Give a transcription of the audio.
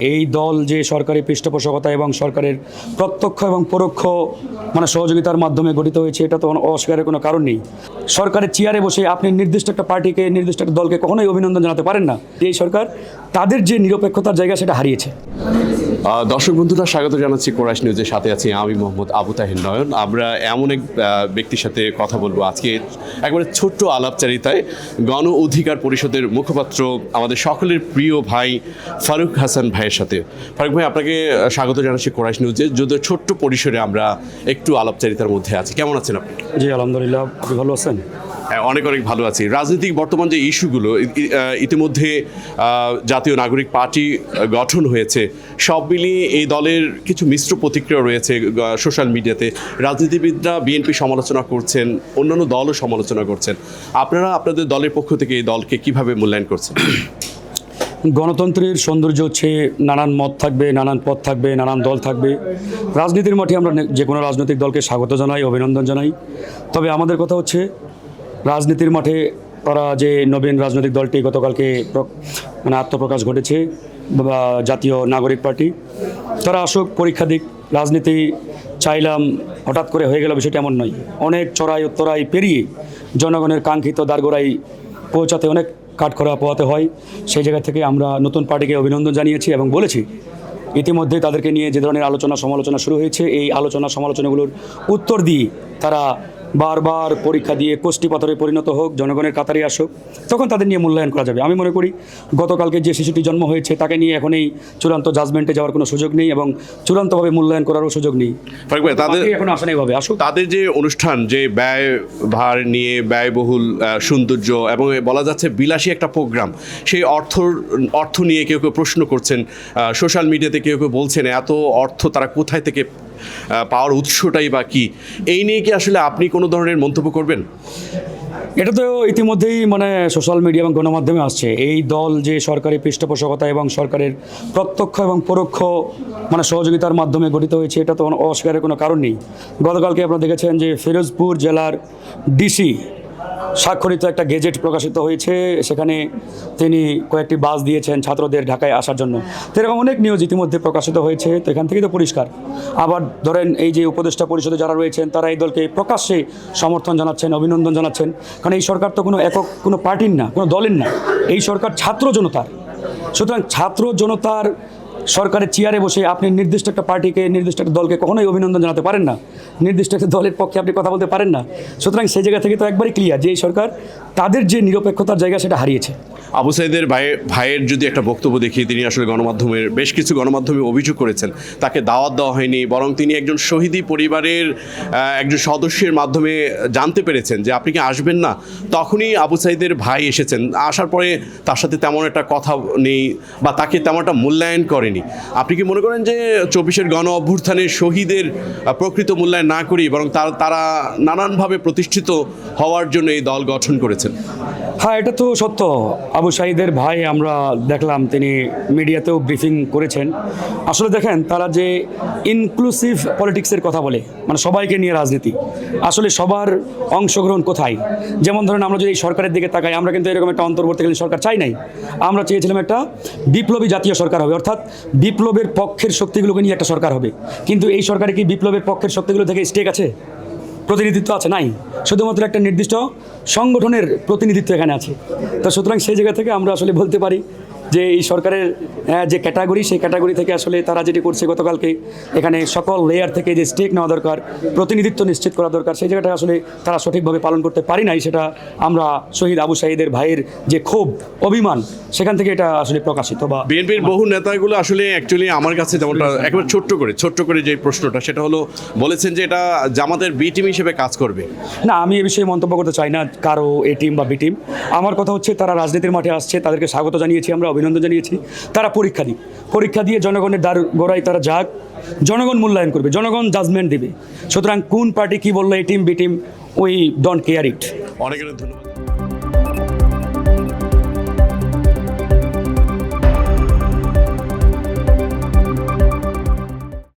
এই দল যে সরকারি পৃষ্ঠপোষকতা এবং সরকারের প্রত্যক্ষ এবং পরোক্ষ সহযোগিতার মাধ্যমে গঠিত হয়েছে, এটা তো অস্বীকারের কোনো কারণ নেই। সরকারের চেয়ারে বসে আপনি নির্দিষ্ট একটা পার্টিকে, নির্দিষ্ট একটা দলকে কখনোই অভিনন্দন জানাতে পারেন না। এই সরকার তাদের যে নিরপেক্ষতার জায়গা সেটা হারিয়েছে। দর্শক বন্ধুরা, স্বাগত জানাচ্ছি কোরাস নিউজের সাথে আছি আমি মোহাম্মদ আবু তাহির নয়ন। আমরা এমন এক ব্যক্তির সাথে কথা বলবো আজকে, একবারে ছোট্ট আলাপচারিতায়। গণ অধিকার পরিষদের মুখপাত্র, আমাদের সকলের প্রিয় ভাই ফারুক হাসান ভাইয়ের সাথে। ফারুক ভাই, আপনাকে স্বাগত জানাচ্ছি কোরাস নিউজে। যদিও ছোট্ট পরিসরে আমরা একটু আলাপচারিতার মধ্যে আছি। কেমন আছেন আপনি? জি আলহামদুলিল্লাহ, আপনি ভালো আছেন? হ্যাঁ, অনেক ভালো আছি। রাজনৈতিক বর্তমান যে ইস্যুগুলো, ইতিমধ্যে জাতীয় নাগরিক পার্টি গঠন হয়েছে, সব মিলিয়ে এই দলের কিছু মিশ্র প্রতিক্রিয়া রয়েছে সোশ্যাল মিডিয়াতে। রাজনীতিবিদরা বিএনপি সমালোচনা করছেন, অন্যান্য দলও সমালোচনা করছেন। আপনারা আপনাদের দলের পক্ষ থেকে এই দলকে কিভাবে মূল্যায়ন করছেন? গণতন্ত্রের সৌন্দর্য হচ্ছে নানান মত থাকবে, নানান পথ থাকবে, নানান দল থাকবে। রাজনীতির মাঠে আমরা যে কোনো রাজনৈতিক দলকে স্বাগত জানাই, অভিনন্দন জানাই। তবে আমাদের কথা হচ্ছে, রাজনীতির মাঠে তারা যে নবীন রাজনৈতিক দলটি গতকালকে আত্মপ্রকাশ ঘটেছে, বা জাতীয় নাগরিক পার্টি, তারা আসুক, পরীক্ষা দিক। রাজনীতি চাইলাম হঠাৎ করে হয়ে গেল, বিষয়টা এমন নয়। অনেক চড়াই উত্তরাই পেরিয়ে জনগণের কাঙ্ক্ষিত দ্বারগোড়ায় পৌঁছাতে অনেক কাঠখড়া পোহাতে হয়। সেই জায়গা থেকে আমরা নতুন পার্টিকে অভিনন্দন জানিয়েছি এবং বলেছি, ইতিমধ্যে তাদেরকে নিয়ে যে ধরনের আলোচনা সমালোচনা শুরু হয়েছে, এই আলোচনা সমালোচনাগুলোর উত্তর দিয়ে তারা বারবার পরীক্ষা দিয়ে কোষ্ঠী পাথরে পরিণত হোক, জনগণের কাতারে আসুক, তখন তাদের নিয়ে মূল্যায়ন করা যাবে। আমি মনে করি গতকালকে যে শিশুটি জন্ম হয়েছে তাকে নিয়ে এখন এই চূড়ান্ত জাজমেন্টে যাওয়ার কোনো সুযোগ নেই এবং চূড়ান্তভাবে মূল্যায়ন করারও সুযোগ নেই। তাদের এখন আসা নেইভাবে আসুক। তাদের যে অনুষ্ঠান, যে ব্যয় ভার নিয়ে ব্যয়বহুল সৌন্দর্য এবং বলা যাচ্ছে বিলাসী একটা প্রোগ্রাম, সেই অর্থ নিয়ে কেউ কেউ প্রশ্ন করছেন সোশ্যাল মিডিয়াতে। কেউ কেউ বলছেন এত অর্থ তারা কোথায় থেকে পাওয়ার উৎসটাই বা কি? এই নিয়ে কি আসলে আপনি কোনো ধরনের মন্তব্য করবেন? এটা তো ইতিমধ্যেই সোশ্যাল মিডিয়া এবং গণমাধ্যমে আসছে। এই দল যে সরকারি পৃষ্ঠপোষকতা এবং সরকারের প্রত্যক্ষ এবং পরোক্ষ সহযোগিতার মাধ্যমে গঠিত হয়েছে, এটা তো অস্বীকারের কোনো কারণ নেই। গতকালকে আপনারা দেখেছেন যে ফিরোজপুর জেলার ডিসি স্বাক্ষরিত একটা গেজেট প্রকাশিত হয়েছে, সেখানে তিনি কয়েকটি বাস দিয়েছেন ছাত্রদের ঢাকায় আসার জন্য। তো এরকম অনেক নিউজ ইতিমধ্যে প্রকাশিত হয়েছে। তো এখান থেকে তো পরিষ্কার। আবার ধরেন, এই যে উপদেষ্টা পরিষদে যারা রয়েছেন, তারা এই দলকে প্রকাশ্যে সমর্থন জানাচ্ছেন, অভিনন্দন জানাচ্ছেন। কারণ এই সরকার তো কোনো একক কোনো পার্টির না, কোনো দলের না। এই সরকার ছাত্র জনতার। সুতরাং ছাত্র জনতার সরকারের চেয়ারে বসে আপনি নির্দিষ্ট একটা পার্টিকে, নির্দিষ্ট একটা দলকে কখনোই অভিনন্দন জানাতে পারেন না। নির্দিষ্ট একটা দলের পক্ষে আপনি কথা বলতে পারেন না। সুতরাং সেই জায়গা থেকে তো একবারই ক্লিয়ার যে এই সরকার তাদের যে নিরপেক্ষতার জায়গা সেটা হারিয়েছে। আবু সাইদের ভাইয়ের যদি একটা বক্তব্য দেখি, তিনি আসলে গণমাধ্যমের বেশ কিছু গণমাধ্যমে অভিযোগ করেছেন তাকে দাওয়াত দেওয়া হয়নি, বরং তিনি একজন শহীদি পরিবারের একজন সদস্যের মাধ্যমে জানতে পেরেছেন যে আপনি কি আসবেন না। তখনই আবু সাইদের ভাই এসেছেন। আসার পরে তার সাথে তেমন একটা কথা নেই বা তাকে তেমন একটা মূল্যায়ন করেনি। আপনি কি মনে করেন যে 24-এর গণ অভ্যুত্থানের শহীদের প্রকৃত মূল্যায়ন না করি, বরং তারা নানানভাবে প্রতিষ্ঠিত হওয়ার জন্য এই দল গঠন করেছেন? হ্যাঁ, এটা তো সত্য। আবু সাইদের ভাই, আমরা দেখলাম তিনি মিডিয়াতেও ব্রিফিং করেছেন। আসলে দেখেন, তারা যে ইনক্লুসিভ পলিটিক্সের কথা বলে, সবাইকে নিয়ে রাজনীতি, আসলে সবার অংশগ্রহণ কোথায়? যেমন ধরেন, আমরা যদি এই সরকারের দিকে তাকাই, আমরা কিন্তু এরকম একটা অন্তর্বর্তীকালীন সরকার চাই নাই। আমরা চেয়েছিলাম একটা বিপ্লবী জাতীয় সরকার হবে, অর্থাৎ বিপ্লবের পক্ষের শক্তিগুলোকে নিয়ে একটা সরকার হবে। কিন্তু এই সরকারে কি বিপ্লবের পক্ষের শক্তিগুলো থেকে স্টেক আছে, প্রতিনিধিত্ব আছে? নাই। শুধুমাত্র একটা নির্দিষ্ট সংগঠনের প্রতিনিধিত্ব এখানে আছে। তো সুতরাং সেই জায়গা থেকে আমরা আসলে বলতে পারি যে এই সরকারের যে ক্যাটাগরি, সেই ক্যাটাগরি থেকে আসলে তারা যেটি করছে গতকালকে, এখানে সকল লেয়ার থেকে যে স্টেক নেওয়া দরকার, প্রতিনিধিত্ব নিশ্চিত করা দরকার, সেই জায়গাটা আসলে তারা সঠিকভাবে পালন করতে পারি নাই। সেটা আমরা শহীদ আবু সাইদের ভাইয়ের যে ক্ষোভ, অভিমান, সেখান থেকে এটা আসলে প্রকাশিত। বা বিএনপির বহু নেতাগুলো আসলে অ্যাকচুয়ালি আমার কাছে যেমনটা একেবারে ছোট্ট করে যে প্রশ্নটা, সেটা হলো বলেছেন যে এটা জামাতের বি টিম হিসেবে কাজ করবে। না, আমি এ বিষয়ে মন্তব্য করতে চাই না কারো এ টিম বা বি টিম। আমার কথা হচ্ছে, তারা রাজনীতির মাঠে আসছে, তাদেরকে স্বাগত জানিয়েছি, আমরা অভিনন্দন জানিয়েছি। তারা পরীক্ষা দিয়ে জনগণের দ্বার গোড়ায় তারা যাক, জনগণ মূল্যায়ন করবে, জনগণ জাজমেন্ট দেবে। সুতরাং কোন পার্টি কি বললো, A team B team, we don't care it. অনেক ধন্যবাদ।